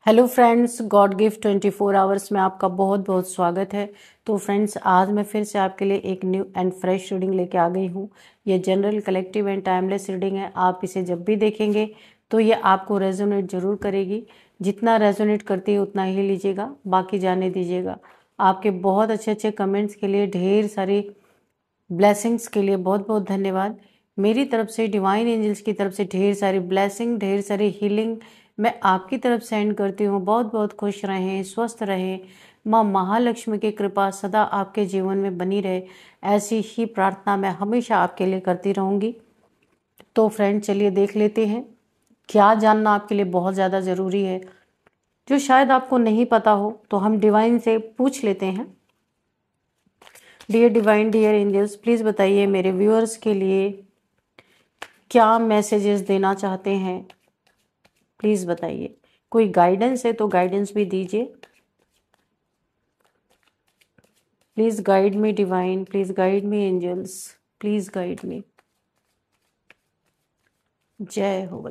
Hello friends, God gift 24 hours में आपका बहुत बहुत स्वागत है। तो फ्रेंड्स, आज मैं फिर से आपके लिए एक न्यू एंड फ्रेश रीडिंग लेके आ गई हूँ। ये general, collective and timeless reading है। आप इसे जब भी देखेंगे तो ये आपको रेजोनेट जरूर करेगी। जितना रेजोनेट करती है उतना ही लीजिएगा, बाकी जाने दीजिएगा। आपके बहुत अच्छे अच्छे कमेंट्स के लिए, ढेर सारी ब्लेसिंग्स के लिए बहुत बहुत धन्यवाद। मेरी तरफ से, डिवाइन एंजल्स की तरफ से ढेर सारी ब्लेसिंग, ढेर सारी हीलिंग मैं आपकी तरफ सेंड करती हूँ। बहुत बहुत खुश रहें, स्वस्थ रहें। माँ महालक्ष्मी की कृपा सदा आपके जीवन में बनी रहे, ऐसी ही प्रार्थना मैं हमेशा आपके लिए करती रहूँगी। तो फ्रेंड, चलिए देख लेते हैं क्या जानना आपके लिए बहुत ज़्यादा ज़रूरी है, जो शायद आपको नहीं पता हो। तो हम डिवाइन से पूछ लेते हैं। Dear divine, dear angels, please बताइए मेरे व्यूअर्स के लिए क्या मैसेजेस देना चाहते हैं। प्लीज़ बताइए। कोई गाइडेंस है तो गाइडेंस भी दीजिए। Please guide me divine, please guide me angels, please guide me. जय हो।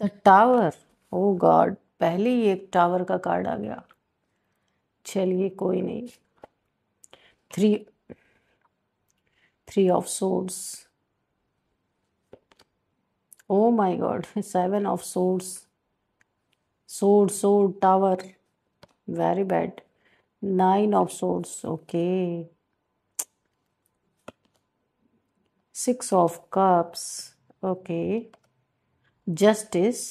The tower. ओ गॉड, पहले ही एक टावर का कार्ड आ गया। चलिए कोई नहीं। Three three of swords. Oh my God, 7 of swords. Sword sword tower, very bad. 9 of swords, okay. 6 of cups, okay. Justice,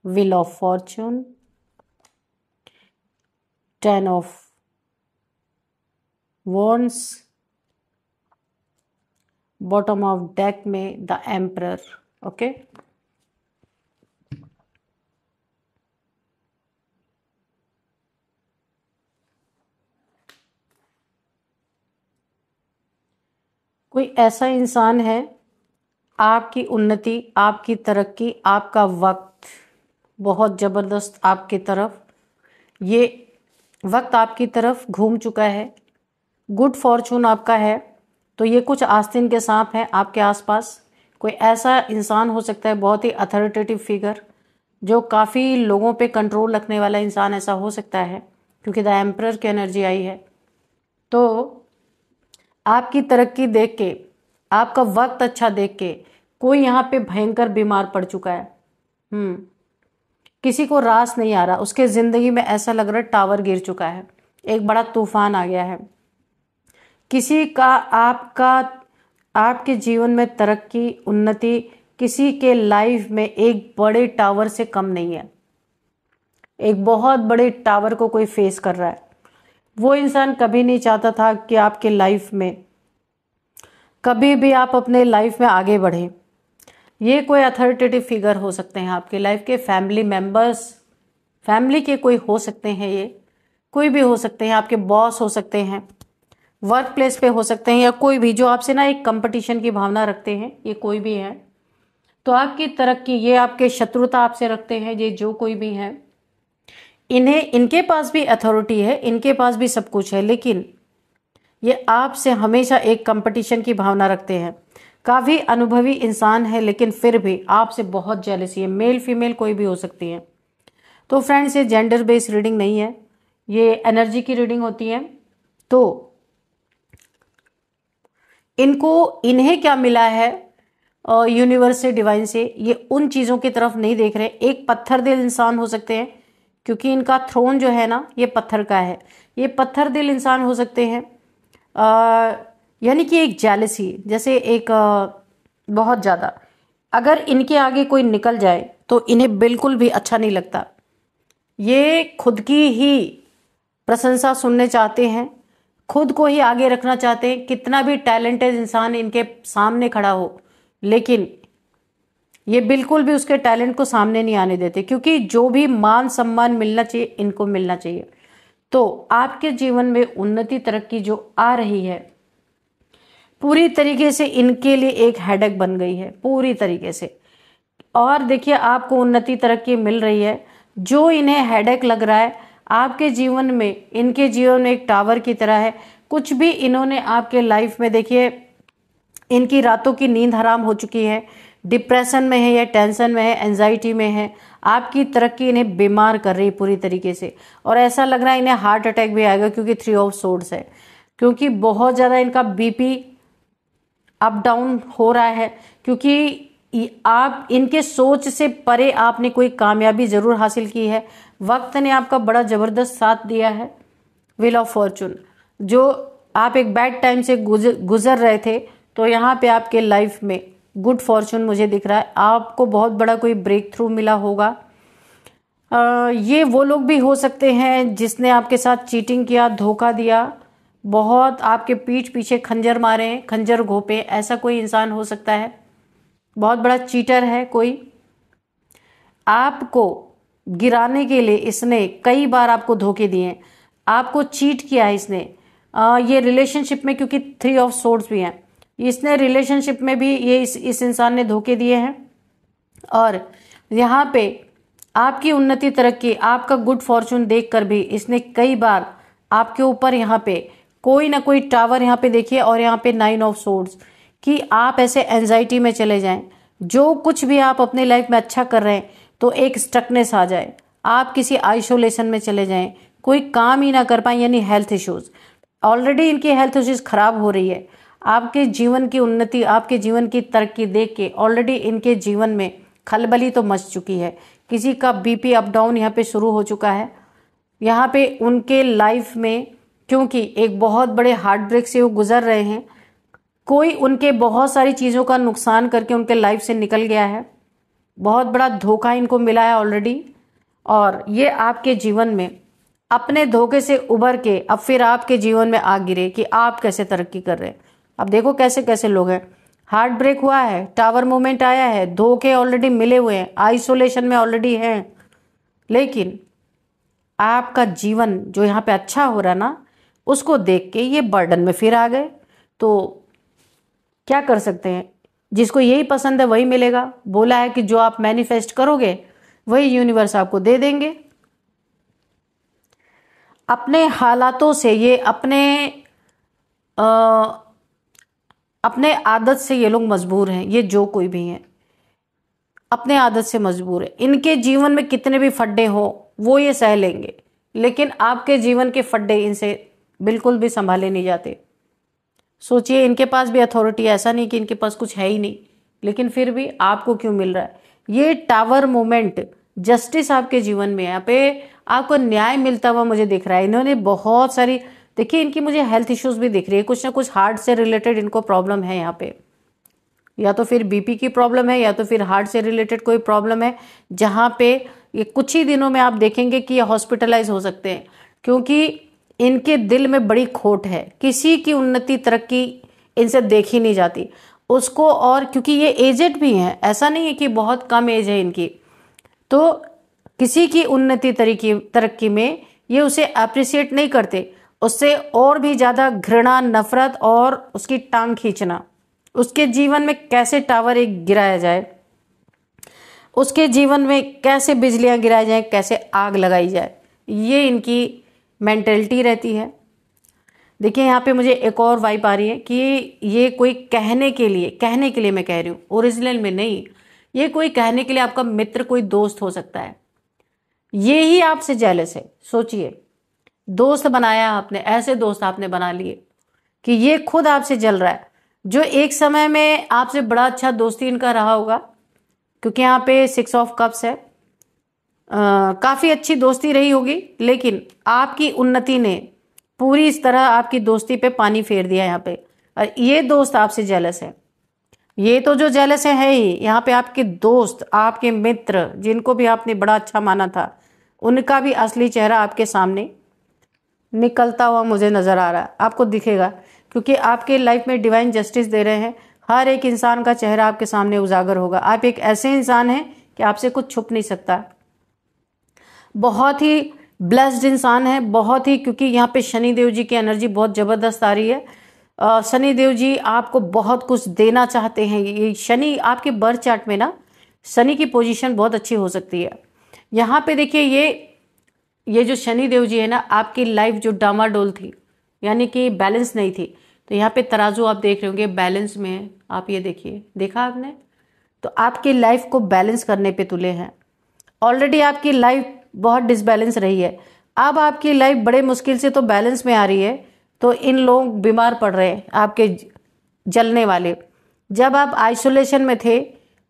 wheel of fortune, 10 of wands, bottom of deck में the emperor, okay. कोई ऐसा इंसान है, आपकी उन्नति, आपकी तरक्की, आपका वक्त बहुत ज़बरदस्त आपकी तरफ, ये वक्त आपकी तरफ घूम चुका है। गुड फॉर्चून आपका है। तो ये कुछ आस्तीन के सांप हैं आपके आसपास। कोई ऐसा इंसान हो सकता है, बहुत ही अथॉरिटेटिव फिगर, जो काफ़ी लोगों पे कंट्रोल रखने वाला इंसान ऐसा हो सकता है, क्योंकि द एम्परर की एनर्जी आई है। तो आपकी तरक्की देख के, आपका वक्त अच्छा देख के, कोई यहाँ पे भयंकर बीमार पड़ चुका है। किसी को रास नहीं आ रहा, उसके ज़िंदगी में ऐसा लग रहा है टावर गिर चुका है, एक बड़ा तूफान आ गया है। किसी का, आपके जीवन में तरक्की, उन्नति किसी के लाइफ में एक बड़े टावर से कम नहीं है। एक बहुत बड़े टावर को कोई फेस कर रहा है। वो इंसान कभी नहीं चाहता था कि आपके लाइफ में कभी भी आप अपने लाइफ में आगे बढ़े। ये कोई अथॉरिटेटिव फिगर हो सकते हैं आपके लाइफ के, फैमिली मेंबर्स, फैमिली के कोई हो सकते हैं, ये कोई भी हो सकते हैं, आपके बॉस हो सकते हैं, वर्क प्लेस पे हो सकते हैं, या कोई भी जो आपसे ना एक कंपटीशन की भावना रखते हैं, ये कोई भी है। तो आपकी तरक्की, ये आपके शत्रुता आपसे रखते हैं, ये जो कोई भी है, इनके पास भी अथॉरिटी है, इनके पास भी सब कुछ है, लेकिन ये आपसे हमेशा एक कंपटीशन की भावना रखते हैं। काफ़ी अनुभवी इंसान है, लेकिन फिर भी आपसे बहुत जेलसी है। मेल फीमेल कोई भी हो सकती है। तो फ्रेंड्स, ये जेंडर बेस्ड रीडिंग नहीं है, ये एनर्जी की रीडिंग होती है। तो इन्हें क्या मिला है यूनिवर्स से, डिवाइन से, ये उन चीज़ों की तरफ नहीं देख रहे। एक पत्थर दिल इंसान हो सकते हैं, क्योंकि इनका थ्रोन जो है ना, ये पत्थर का है। ये पत्थर दिल इंसान हो सकते हैं, यानी कि एक जेलसी, जैसे एक बहुत ज़्यादा, अगर इनके आगे कोई निकल जाए तो इन्हें बिल्कुल भी अच्छा नहीं लगता। ये खुद की ही प्रशंसा सुनने चाहते हैं, खुद को ही आगे रखना चाहते हैं। कितना भी टैलेंटेड इंसान इनके सामने खड़ा हो, लेकिन ये बिल्कुल भी उसके टैलेंट को सामने नहीं आने देते, क्योंकि जो भी मान सम्मान मिलना चाहिए, इनको मिलना चाहिए। तो आपके जीवन में उन्नति, तरक्की जो आ रही है, पूरी तरीके से इनके लिए एक हेडेक बन गई है, पूरी तरीके से। और देखिए, आपको उन्नति तरक्की मिल रही है, जो इन्हें हेडेक लग रहा है आपके जीवन में, इनके जीवन में एक टावर की तरह है। कुछ भी इन्होंने आपके लाइफ में, देखिए इनकी रातों की नींद हराम हो चुकी है, डिप्रेशन में है या टेंशन में है, एंजाइटी में है। आपकी तरक्की इन्हें बीमार कर रही है पूरी तरीके से, और ऐसा लग रहा है इन्हें हार्ट अटैक भी आएगा, क्योंकि 3 ऑफ सोर्ड्स है, क्योंकि बहुत ज़्यादा इनका बीपी अप डाउन हो रहा है, क्योंकि आप इनके सोच से परे आपने कोई कामयाबी जरूर हासिल की है। वक्त ने आपका बड़ा जबरदस्त साथ दिया है। व्हील ऑफ फॉर्चून, जो आप एक बैड टाइम से गुजर रहे थे, तो यहाँ पे आपके लाइफ में गुड फॉर्चून मुझे दिख रहा है। आपको बहुत बड़ा कोई ब्रेक थ्रू मिला होगा। ये वो लोग भी हो सकते हैं जिसने आपके साथ चीटिंग किया, धोखा दिया, बहुत आपके पीठ पीछे खंजर मारे, खंजर घोपे, ऐसा कोई इंसान हो सकता है। बहुत बड़ा चीटर है कोई। आपको गिराने के लिए इसने कई बार आपको धोखे दिए, आपको चीट किया है इसने। ये रिलेशनशिप में, क्योंकि 3 ऑफ सोर्ड्स भी हैं, इसने रिलेशनशिप में भी ये इस इंसान ने धोखे दिए हैं। और यहाँ पे आपकी उन्नति, तरक्की, आपका गुड फॉर्चून देखकर भी इसने कई बार आपके ऊपर यहाँ पे कोई ना कोई टावर यहाँ पे देखिए, और यहाँ पे 9 ऑफ सोर्ड्स, कि आप ऐसे एंजाइटी में चले जाएं, जो कुछ भी आप अपनी लाइफ में अच्छा कर रहे हैं तो एक स्टकनेस आ जाए, आप किसी आइसोलेशन में चले जाएं, कोई काम ही ना कर पाए, यानी हेल्थ इश्यूज। ऑलरेडी इनकी हेल्थ इश्यूज खराब हो रही है। आपके जीवन की उन्नति, आपके जीवन की तरक्की देख के ऑलरेडी इनके जीवन में खलबली तो मच चुकी है। किसी का बीपी अप डाउन यहाँ पे शुरू हो चुका है। यहाँ पे उनके लाइफ में, क्योंकि एक बहुत बड़े हार्ट ब्रेक से वो गुजर रहे हैं, कोई उनके बहुत सारी चीज़ों का नुकसान करके उनके लाइफ से निकल गया है। बहुत बड़ा धोखा इनको मिला है ऑलरेडी, और ये आपके जीवन में अपने धोखे से उबर के अब फिर आपके जीवन में आ गिरे कि आप कैसे तरक्की कर रहे हैं। अब देखो कैसे कैसे लोग हैं। हार्ट ब्रेक हुआ है, टावर मूवमेंट आया है, धोखे ऑलरेडी मिले हुए हैं, आइसोलेशन में ऑलरेडी हैं, लेकिन आपका जीवन जो यहाँ पे अच्छा हो रहा ना, उसको देख के ये बर्डन में फिर आ गए। तो क्या कर सकते हैं, जिसको यही पसंद है वही मिलेगा। बोला है कि जो आप मैनिफेस्ट करोगे वही यूनिवर्स आपको दे देंगे। अपने हालातों से ये अपने आदत से ये लोग मजबूर हैं। ये जो कोई भी हैं अपने आदत से मजबूर है। इनके जीवन में कितने भी फड्डे हो वो ये सह लेंगे, लेकिन आपके जीवन के फड्डे इनसे बिल्कुल भी संभाले नहीं जाते। सोचिए, इनके पास भी अथॉरिटी, ऐसा नहीं कि इनके पास कुछ है ही नहीं, लेकिन फिर भी आपको क्यों मिल रहा है। ये टावर मोमेंट, जस्टिस आपके जीवन में, यहाँ पे आपको न्याय मिलता हुआ मुझे दिख रहा है। इन्होंने बहुत सारी, देखिए इनकी मुझे हेल्थ इश्यूज भी दिख रही है, कुछ ना कुछ हार्ट से रिलेटेड इनको प्रॉब्लम है यहाँ पे, या तो फिर बीपी की प्रॉब्लम है या तो फिर हार्ट से रिलेटेड कोई प्रॉब्लम है, जहाँ पे ये कुछ ही दिनों में आप देखेंगे कि ये हॉस्पिटलाइज हो सकते हैं, क्योंकि इनके दिल में बड़ी खोट है। किसी की उन्नति तरक्की इनसे देखी नहीं जाती उसको, और क्योंकि ये एजेड भी हैं, ऐसा नहीं है कि बहुत कम एज है इनकी, तो किसी की उन्नति तरक्की में ये उसे अप्रिशिएट नहीं करते, उससे और भी ज़्यादा घृणा, नफरत और उसकी टांग खींचना। उसके जीवन में कैसे टावर एक गिराया जाए, उसके जीवन में कैसे बिजलियां गिराई जाए, कैसे आग लगाई जाए, ये इनकी मेंटेलिटी रहती है। देखिए यहाँ पे मुझे एक और वाइब आ रही है कि ये कोई कहने के लिए मैं कह रही हूँ, ओरिजिनल में नहीं। ये कोई कहने के लिए आपका मित्र, कोई दोस्त हो सकता है, ये ही आपसे जेलस है। सोचिए, दोस्त बनाया आपने, ऐसे दोस्त आपने बना लिए कि ये खुद आपसे जल रहा है। जो एक समय में आपसे बड़ा अच्छा दोस्ती इनका रहा होगा, क्योंकि यहाँ पे 6 ऑफ कप्स है, काफी अच्छी दोस्ती रही होगी, लेकिन आपकी उन्नति ने पूरी इस तरह आपकी दोस्ती पे पानी फेर दिया यहाँ पे, और ये दोस्त आपसे जेलस है। ये तो जो जेलस है ही, यहाँ पे आपके दोस्त, आपके मित्र, जिनको भी आपने बड़ा अच्छा माना था, उनका भी असली चेहरा आपके सामने निकलता हुआ मुझे नजर आ रहा है, आपको दिखेगा, क्योंकि आपके लाइफ में डिवाइन जस्टिस दे रहे हैं। हर एक इंसान का चेहरा आपके सामने उजागर होगा। आप एक ऐसे इंसान हैं कि आपसे कुछ छुप नहीं सकता। बहुत ही ब्लेस्ड इंसान है, बहुत ही, क्योंकि यहाँ पे शनिदेव जी की एनर्जी बहुत जबरदस्त आ रही है। शनिदेव जी आपको बहुत कुछ देना चाहते हैं। ये शनि आपके बर्थ चार्ट में ना, शनि की पोजीशन बहुत अच्छी हो सकती है। यहाँ पे देखिए ये जो शनि देव जी है ना, आपकी लाइफ जो डामाडोल थी, यानी कि बैलेंस नहीं थी, तो यहाँ पे तराजू आप देख रहे होंगे बैलेंस में है। आप ये देखिए, देखा आपने, तो आपकी लाइफ को बैलेंस करने पे तुले हैं। ऑलरेडी आपकी लाइफ बहुत डिसबैलेंस रही है, अब आपकी लाइफ बड़े मुश्किल से तो बैलेंस में आ रही है, तो इन लोग बीमार पड़ रहे हैं आपके जलने वाले। जब आप आइसोलेशन में थे,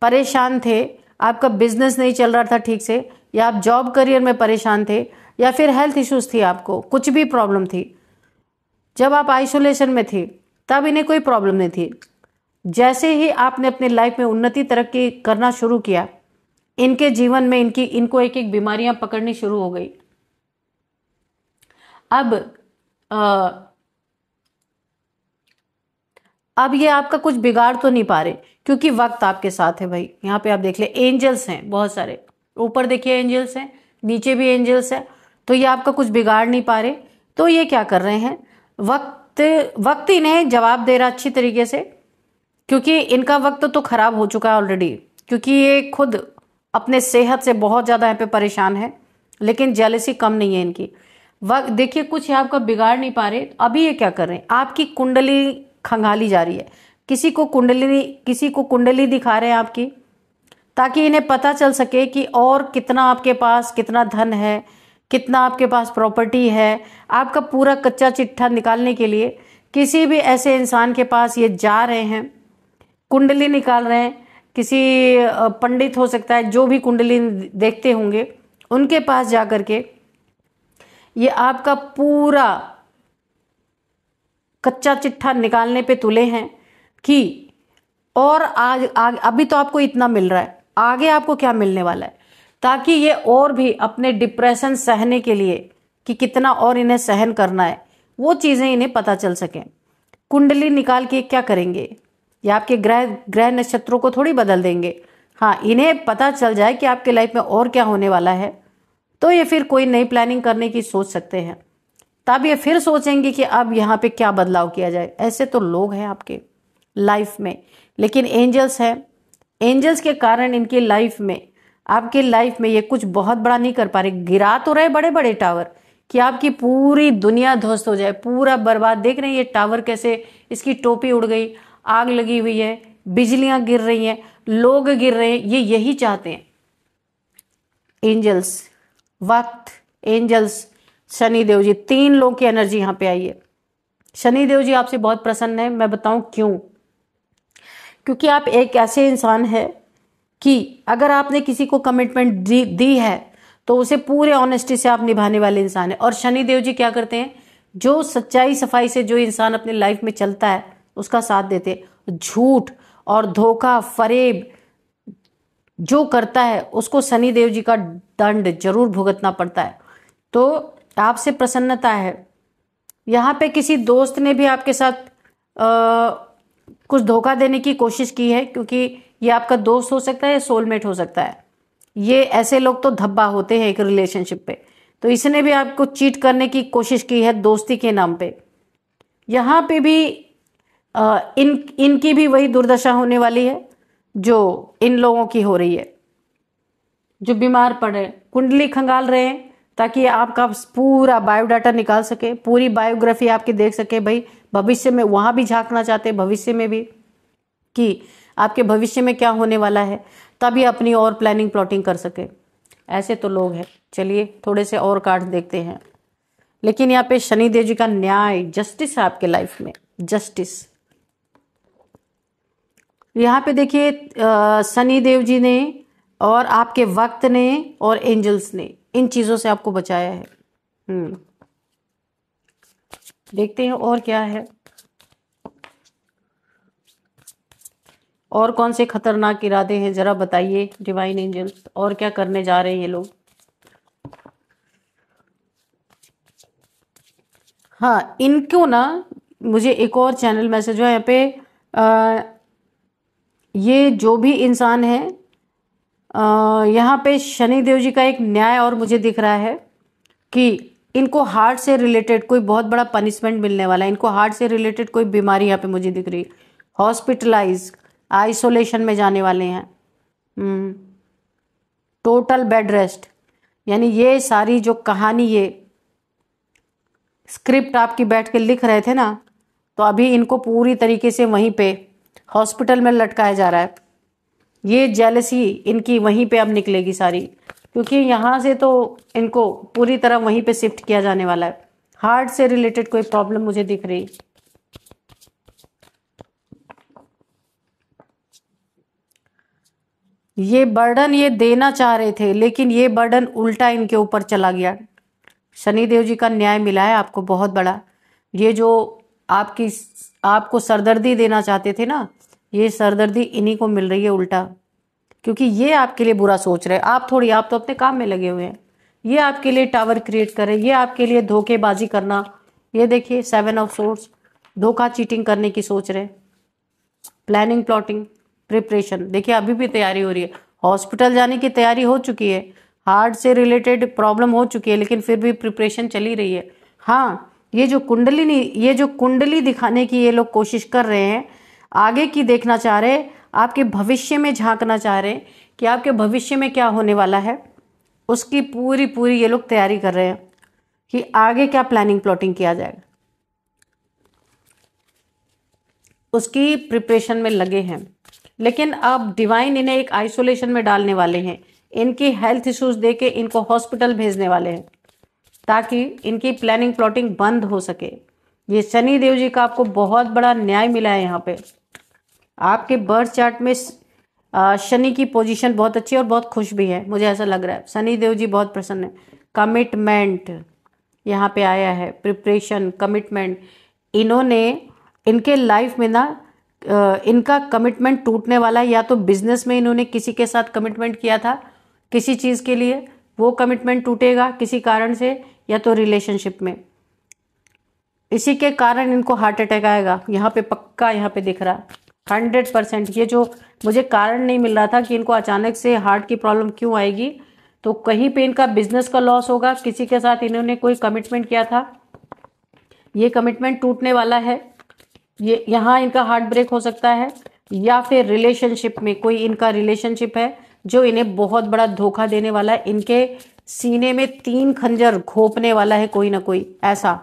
परेशान थे, आपका बिजनेस नहीं चल रहा था ठीक से, या आप जॉब करियर में परेशान थे, या फिर हेल्थ इश्यूज थी, आपको कुछ भी प्रॉब्लम थी, जब आप आइसोलेशन में थे तब इन्हें कोई प्रॉब्लम नहीं थी। जैसे ही आपने अपनी लाइफ में उन्नति तरक्की करना शुरू किया, इनके जीवन में इनको एक एक बीमारियां पकड़नी शुरू हो गई। अब ये आपका कुछ बिगाड़ तो नहीं पा रहे, क्योंकि वक्त आपके साथ है भाई। यहाँ पे आप देख ले, एंजल्स हैं बहुत सारे, ऊपर देखिए एंजल्स हैं, नीचे भी एंजल्स हैं, तो ये आपका कुछ बिगाड़ नहीं पा रहे। तो ये क्या कर रहे हैं, वक्त इन्हें जवाब दे रहा अच्छी तरीके से, क्योंकि इनका वक्त तो खराब हो चुका है ऑलरेडी, क्योंकि ये खुद अपने सेहत से बहुत ज्यादा यहाँ पे परेशान है, लेकिन जेलसी कम नहीं है इनकी। वक्त देखिए, कुछ आपका बिगाड़ नहीं पा रहे। अभी ये क्या कर रहे हैं, आपकी कुंडली खंगाली जा रही है, किसी को कुंडली दिखा रहे हैं आपकी, ताकि इन्हें पता चल सके कि और कितना आपके पास, कितना धन है, कितना आपके पास प्रॉपर्टी है। आपका पूरा कच्चा चिट्ठा निकालने के लिए किसी भी ऐसे इंसान के पास ये जा रहे हैं, कुंडली निकाल रहे हैं। किसी पंडित हो सकता है, जो भी कुंडली देखते होंगे, उनके पास जा करके ये आपका पूरा कच्चा चिट्ठा निकालने पे तुले हैं कि और अभी तो आपको इतना मिल रहा है, आगे आपको क्या मिलने वाला है, ताकि ये और भी अपने डिप्रेशन सहने के लिए कि कितना और इन्हें सहन करना है, वो चीजें इन्हें पता चल सके। कुंडली निकाल के क्या करेंगे, ये आपके ग्रह नक्षत्रों को थोड़ी बदल देंगे। हाँ, इन्हें पता चल जाए कि आपके लाइफ में और क्या होने वाला है, तो ये फिर कोई नई प्लानिंग करने की सोच सकते हैं। तब ये फिर सोचेंगे कि अब यहाँ पे क्या बदलाव किया जाए। ऐसे तो लोग हैं आपके लाइफ में, लेकिन एंजल्स हैं, एंजल्स के कारण इनकी लाइफ में, आपकी लाइफ में ये कुछ बहुत बड़ा नहीं कर पा रहे। गिरा तो रहे बड़े बड़े टावर कि आपकी पूरी दुनिया ध्वस्त हो जाए, पूरा बर्बाद। देख रहे हैं ये टावर कैसे, इसकी टोपी उड़ गई, आग लगी हुई है, बिजलियां गिर रही हैं, लोग गिर रहे हैं। ये यही चाहते हैं एंजल्स। वक्त, एंजल्स, शनि देव जी, तीन लोगों की एनर्जी यहाँ पे आई है। शनि देव जी आपसे बहुत प्रसन्न है। मैं बताऊं क्यों, क्योंकि आप एक ऐसे इंसान है कि अगर आपने किसी को कमिटमेंट दी है तो उसे पूरे ऑनेस्टी से आप निभाने वाले इंसान है। और शनि देव जी क्या करते हैं, जो सच्चाई सफाई से जो इंसान अपने लाइफ में चलता है उसका साथ देते। झूठ और धोखा फरेब जो करता है उसको शनि देव जी का दंड जरूर भुगतना पड़ता है। तो आपसे प्रसन्नता है। यहाँ पे किसी दोस्त ने भी आपके साथ कुछ धोखा देने की कोशिश की है, क्योंकि ये आपका दोस्त हो सकता है या सोलमेट हो सकता है। ये ऐसे लोग तो धब्बा होते हैं एक रिलेशनशिप पे। तो इसने भी आपको चीट करने की कोशिश की है दोस्ती के नाम पे। यहाँ पे भी इनकी भी वही दुर्दशा होने वाली है जो इन लोगों की हो रही है, जो बीमार पड़ रहे हैं। कुंडली खंगाल रहे हैं ताकि आपका पूरा बायोडाटा निकाल सके, पूरी बायोग्राफी आपकी देख सके। भाई भविष्य में वहां भी झांकना चाहते हैं, भविष्य में भी कि आपके भविष्य में क्या होने वाला है, तभी अपनी और प्लानिंग प्लॉटिंग कर सके। ऐसे तो लोग हैं। चलिए थोड़े से और कार्ड देखते हैं। लेकिन यहाँ पे शनि देव जी का न्याय, जस्टिस है आपके लाइफ में, जस्टिस। यहाँ पे देखिए शनि देव जी ने और आपके वक्त ने और एंजल्स ने इन चीजों से आपको बचाया है। देखते हैं और क्या है, और कौन से खतरनाक इरादे हैं, जरा बताइए डिवाइन एंजल्स। और क्या करने जा रहे हैं ये लोग। हाँ, इनको ना मुझे एक और चैनल मैसेज हुआ यहाँ पे। ये जो भी इंसान है, यहाँ पे शनि देव जी का एक न्याय और मुझे दिख रहा है कि इनको हार्ट से रिलेटेड कोई बहुत बड़ा पनिशमेंट मिलने वाला है। इनको हार्ट से रिलेटेड कोई बीमारी यहाँ पे मुझे दिख रही, हॉस्पिटलाइज, आइसोलेशन में जाने वाले हैं, टोटल बेड रेस्ट। यानी ये सारी जो कहानी, ये स्क्रिप्ट आपकी बैठ के लिख रहे थे ना, तो अभी इनको पूरी तरीके से वहीं पे हॉस्पिटल में लटकाया जा रहा है। ये जेलसी इनकी वहीं पे अब निकलेगी सारी, क्योंकि यहाँ से तो इनको पूरी तरह वहीं पे शिफ्ट किया जाने वाला है। हार्ट से रिलेटेड कोई प्रॉब्लम मुझे दिख रही। ये बर्डन ये देना चाह रहे थे, लेकिन ये बर्डन उल्टा इनके ऊपर चला गया। शनिदेव जी का न्याय मिला है आपको बहुत बड़ा। ये जो आपको सरदर्दी देना चाहते थे ना, ये सरदर्दी इन्हीं को मिल रही है उल्टा, क्योंकि ये आपके लिए बुरा सोच रहे हैं। आप तो अपने काम में लगे हुए हैं। ये आपके लिए टावर क्रिएट करे, ये आपके लिए धोखेबाजी करना। ये देखिए 7 ऑफ सोर्ड्स, धोखा चीटिंग करने की सोच रहे। Planning, plotting, preparation. देखिए अभी भी तैयारी हो रही है, हॉस्पिटल जाने की तैयारी हो चुकी है, हार्ट से रिलेटेड प्रॉब्लम हो चुकी है, लेकिन फिर भी प्रिपरेशन चली रही है। हाँ, ये जो कुंडली दिखाने की ये लोग कोशिश कर रहे हैं, आगे की देखना चाह रहे हैं, आपके भविष्य में झांकना चाह रहे हैं कि आपके भविष्य में क्या होने वाला है, उसकी पूरी ये लोग तैयारी कर रहे हैं कि आगे क्या प्लानिंग प्लॉटिंग किया जाएगा, उसकी प्रिपरेशन में लगे हैं। लेकिन अब डिवाइन इन्हें एक आइसोलेशन में डालने वाले हैं। इनकी हेल्थ इश्यूज देके इनको हॉस्पिटल भेजने वाले हैं, ताकि इनकी प्लानिंग प्लॉटिंग बंद हो सके। ये शनि देव जी का आपको बहुत बड़ा न्याय मिला है। यहाँ पे आपके बर्थ चार्ट में शनि की पोजीशन बहुत अच्छी है और बहुत खुश भी है, मुझे ऐसा लग रहा है। शनि देव जी बहुत प्रसन्न है। कमिटमेंट यहाँ पे आया है, प्रिपरेशन, कमिटमेंट। इनके लाइफ में ना इनका कमिटमेंट टूटने वाला है। या तो बिजनेस में इन्होंने किसी के साथ कमिटमेंट किया था किसी चीज़ के लिए, वो कमिटमेंट टूटेगा किसी कारण से, या तो रिलेशनशिप में। इसी के कारण इनको हार्ट अटैक आएगा। यहाँ पे पक्का यहाँ पे दिख रहा 100%। ये जो मुझे कारण नहीं मिल रहा था कि इनको अचानक से हार्ट की प्रॉब्लम क्यों आएगी, तो कहीं पे इनका बिजनेस का लॉस होगा, किसी के साथ इन्होंने कोई कमिटमेंट किया था, ये कमिटमेंट टूटने वाला है। ये यहाँ इनका हार्ट ब्रेक हो सकता है, या फिर रिलेशनशिप में कोई इनका रिलेशनशिप है जो इन्हें बहुत बड़ा धोखा देने वाला है। इनके सीने में 3 खंजर घोंपने वाला है कोई ना कोई, ऐसा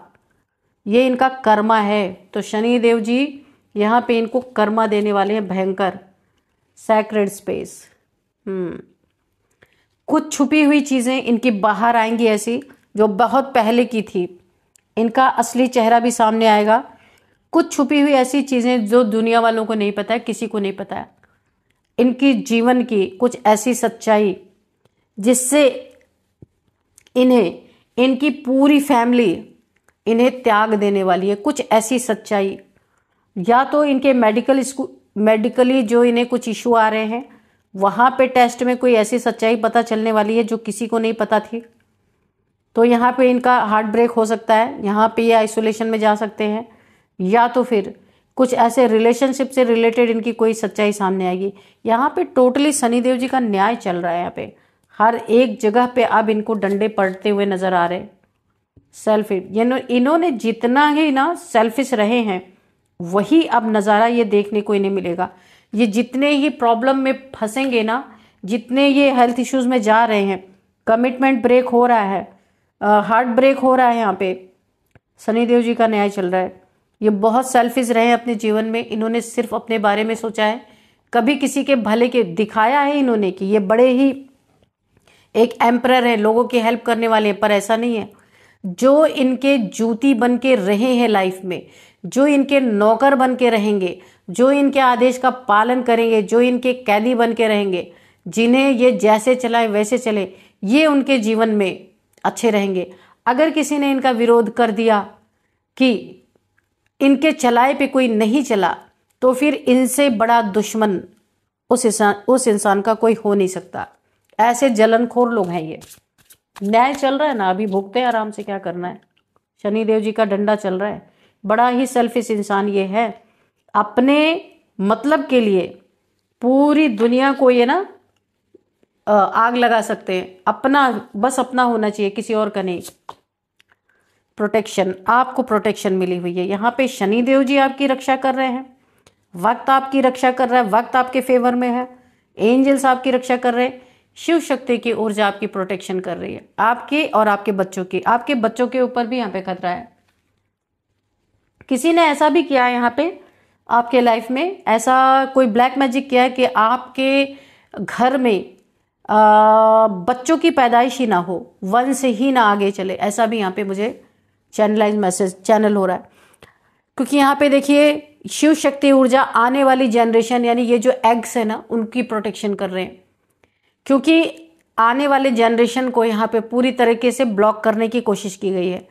ये इनका कर्मा है। तो शनि देव जी यहाँ पे इनको कर्मा देने वाले हैं भयंकर। Sacred space. कुछ छुपी हुई चीजें इनकी बाहर आएंगी, ऐसी जो बहुत पहले की थी। इनका असली चेहरा भी सामने आएगा। कुछ छुपी हुई ऐसी चीजें जो दुनिया वालों को नहीं पता है, किसी को नहीं पता है। इनकी जीवन की कुछ ऐसी सच्चाई जिससे इनकी पूरी फैमिली इन्हें त्याग देने वाली है। कुछ ऐसी सच्चाई, या तो इनके मेडिकली जो इन्हें कुछ इशू आ रहे हैं, वहां पे टेस्ट में कोई ऐसी सच्चाई पता चलने वाली है जो किसी को नहीं पता थी। तो यहाँ पे इनका हार्ट ब्रेक हो सकता है, यहाँ पे ये आइसोलेशन में जा सकते हैं, या तो फिर कुछ ऐसे रिलेशनशिप से रिलेटेड इनकी कोई सच्चाई सामने आएगी। यहाँ पे टोटली शनिदेव जी का न्याय चल रहा है। यहाँ पे हर एक जगह पे अब इनको डंडे पड़ते हुए नजर आ रहे। इन्होंने जितना ही ना सेल्फिश रहे हैं, वही अब नज़ारा ये देखने को इन्हें मिलेगा। ये जितने ही प्रॉब्लम में फंसेंगे ना, जितने ये हेल्थ इश्यूज में जा रहे हैं, कमिटमेंट ब्रेक हो रहा है, हार्ट ब्रेक हो रहा है, यहाँ पे शनिदेव जी का न्याय चल रहा है। ये बहुत सेल्फिश रहे हैं अपने जीवन में। इन्होंने सिर्फ अपने बारे में सोचा है, कभी किसी के भले के दिखाया है इन्होंने कि ये बड़े ही एक एम्परर है, लोगों की हेल्प करने वाले हैं, पर ऐसा नहीं है। जो इनके जूती बन के रहे हैं लाइफ में, जो इनके नौकर बन के रहेंगे, जो इनके आदेश का पालन करेंगे, जो इनके कैदी बन के रहेंगे, जिन्हें ये जैसे चलाए वैसे चले, ये उनके जीवन में अच्छे रहेंगे। अगर किसी ने इनका विरोध कर दिया कि इनके चलाए पे कोई नहीं चला, तो फिर इनसे बड़ा दुश्मन उस इंसान का कोई हो नहीं सकता। ऐसे जलनखोर लोग हैं ये। न्याय चल रहा है ना, अभी भुगते हैं आराम से, क्या करना है। शनिदेव जी का डंडा चल रहा है। बड़ा ही सेल्फिश इंसान ये है। अपने मतलब के लिए पूरी दुनिया को ये ना आग लगा सकते हैं। बस अपना होना चाहिए, किसी और का नहीं। प्रोटेक्शन, आपको प्रोटेक्शन मिली हुई है। यहाँ पे शनिदेव जी आपकी रक्षा कर रहे हैं, वक्त आपकी रक्षा कर रहा है, वक्त आपके फेवर में है, एंजल्स आपकी रक्षा कर रहे हैं। शिव शक्ति की ऊर्जा आपकी प्रोटेक्शन कर रही है, आपके और आपके बच्चों की। आपके बच्चों के ऊपर भी यहाँ पे खतरा है। किसी ने ऐसा भी किया है यहाँ पे आपके लाइफ में, ऐसा कोई ब्लैक मैजिक किया है कि आपके घर में बच्चों की पैदाइश ही ना हो, वंश ही ना आगे चले, ऐसा भी यहाँ पे मुझे चैनलाइज मैसेज चैनल हो रहा है। क्योंकि यहाँ पे देखिए शिव शक्ति ऊर्जा आने वाली जनरेशन यानी ये जो एग्स है ना उनकी प्रोटेक्शन कर रहे हैं, क्योंकि आने वाले जनरेशन को यहाँ पे पूरी तरीके से ब्लॉक करने की कोशिश की गई है।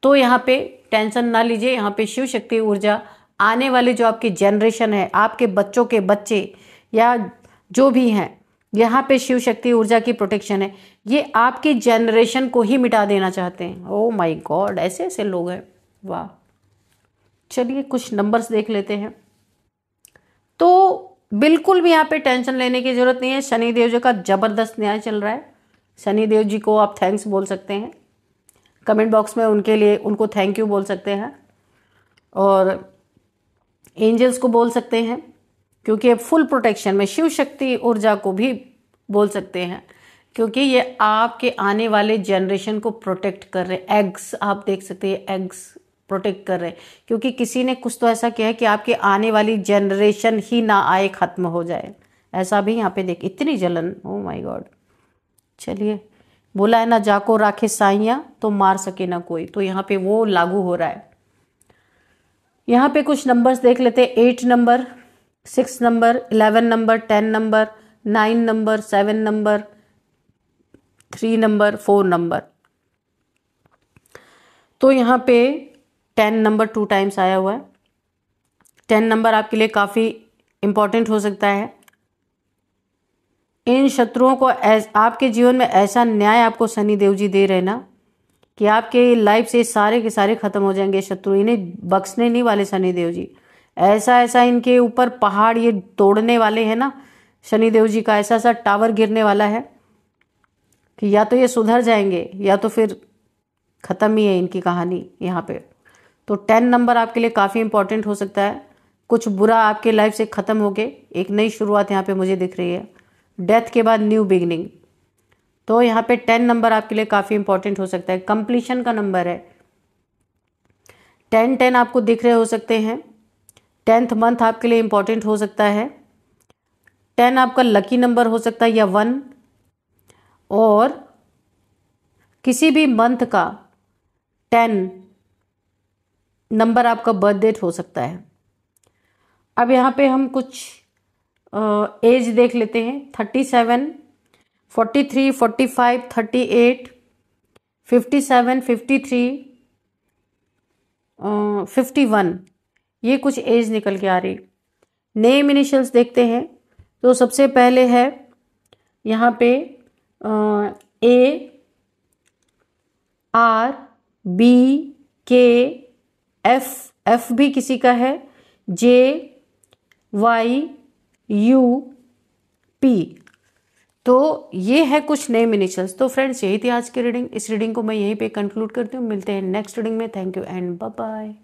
तो यहाँ पे टेंशन ना लीजिए, यहाँ पे शिव शक्ति ऊर्जा आने वाली जो आपकी जनरेशन है, आपके बच्चों के बच्चे या जो भी हैं, यहाँ पे शिव शक्ति ऊर्जा की प्रोटेक्शन है। ये आपकी जनरेशन को ही मिटा देना चाहते हैं। ओह माय गॉड, ऐसे ऐसे लोग हैं, वाह। चलिए कुछ नंबर्स देख लेते हैं। तो बिल्कुल भी यहाँ पे टेंशन लेने की जरूरत नहीं है। शनिदेव जी का जबरदस्त न्याय चल रहा है। शनिदेव जी को आप थैंक्स बोल सकते हैं, कमेंट बॉक्स में उनके लिए उनको थैंक यू बोल सकते हैं, और एंजल्स को बोल सकते हैं, क्योंकि फुल प्रोटेक्शन में शिव शक्ति ऊर्जा को भी बोल सकते हैं, क्योंकि ये आपके आने वाले जनरेशन को प्रोटेक्ट कर रहे हैं। एग्स आप देख सकते हैं, एग्स प्रोटेक्ट कर रहे हैं, क्योंकि किसी ने कुछ तो ऐसा किया है कि आपके आने वाली जनरेशन ही ना आए, खत्म हो जाए, ऐसा भी यहाँ पे देख। इतनी जलन, ओह माय गॉड। चलिए, बोला है ना जाको राखे साइया तो मार सके ना कोई, तो यहाँ पे वो लागू हो रहा है। यहाँ पे कुछ नंबर्स देख लेते हैं। 8 number, 6 number, 11 number, 10 number, 9 number, 7 number, 3 number, 4 number. तो यहाँ पे 10 नंबर 2 टाइम्स आया हुआ है। 10 नंबर आपके लिए काफ़ी इंपॉर्टेंट हो सकता है। इन शत्रुओं को आपके जीवन में ऐसा न्याय आपको शनि देव जी दे रहे ना कि आपके लाइफ से सारे के सारे खत्म हो जाएंगे शत्रु। इन्हें बख्शने नहीं वाले शनि देव जी। ऐसा ऐसा इनके ऊपर पहाड़ ये तोड़ने वाले हैं ना शनि देव जी का, ऐसा ऐसा टावर गिरने वाला है कि या तो ये सुधर जाएंगे या तो फिर खत्म ही है इनकी कहानी यहाँ पे। तो 10 नंबर आपके लिए काफ़ी इंपॉर्टेंट हो सकता है। कुछ बुरा आपके लाइफ से खत्म हो गए, एक नई शुरुआत यहाँ पे मुझे दिख रही है। डेथ के बाद न्यू बिगनिंग, तो यहाँ पे 10 नंबर आपके लिए काफ़ी इंपॉर्टेंट हो सकता है। कंप्लीशन का नंबर है। 10-10 आपको दिख रहे हो सकते हैं। 10th मंथ आपके लिए इंपॉर्टेंट हो सकता है। 10 आपका लकी नंबर हो सकता है या 1, और किसी भी मंथ का 10 नंबर आपका बर्थ डेट हो सकता है। अब यहाँ पे हम कुछ एज देख लेते हैं। 37, 43, 45, 38, 57, 53, 51, ये कुछ एज निकल के आ रही। नेम इनिशियल्स देखते हैं। तो सबसे पहले है यहाँ पे A, R, B, K, F भी किसी का है, J, Y, U, P। तो ये है कुछ नेम इनिशियल्स। तो फ्रेंड्स, यही थी आज की रीडिंग। इस रीडिंग को मैं यहीं पे कंक्लूड करती हूँ। मिलते हैं नेक्स्ट रीडिंग में। Thank you and bye bye.